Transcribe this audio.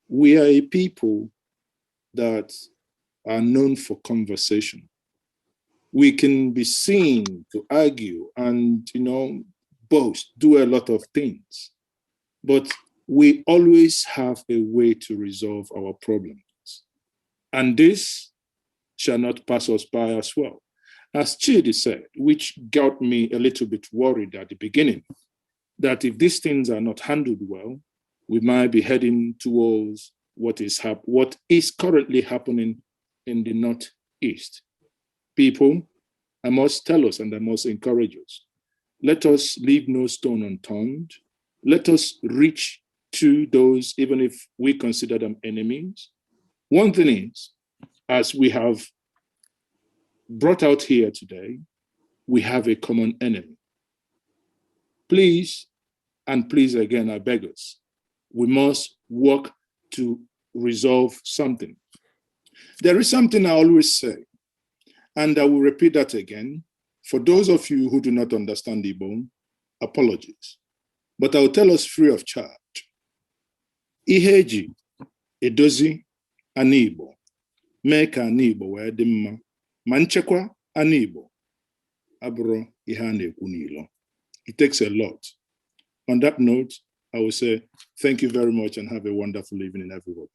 we are a people that are known for conversation. We can be seen to argue and, boast, do a lot of things, but we always have a way to resolve our problems. And this shall not pass us by as well. As Chidi said, which got me a little bit worried at the beginning, that if these things are not handled well, we might be heading towards what is currently happening in the Northeast. People, I must tell us and I must encourage us, let us leave no stone unturned. Let us reach to those, even if we consider them enemies. One thing is, as we have brought out here today, we have a common enemy. Please, and please again, I beg us, we must work to resolve something. There is something I always say, and I will repeat that again. For those of you who do not understand Igbo, apologies. But I will tell us free of charge. Ihe edozi ana Igbo, mee ka ana Igbo wee dị mma, ma nchekwa ana Igbo abụrụ ihe a na-ekwu n'ilo. It takes a lot. On that note, I will say thank you very much and have a wonderful evening, everyone.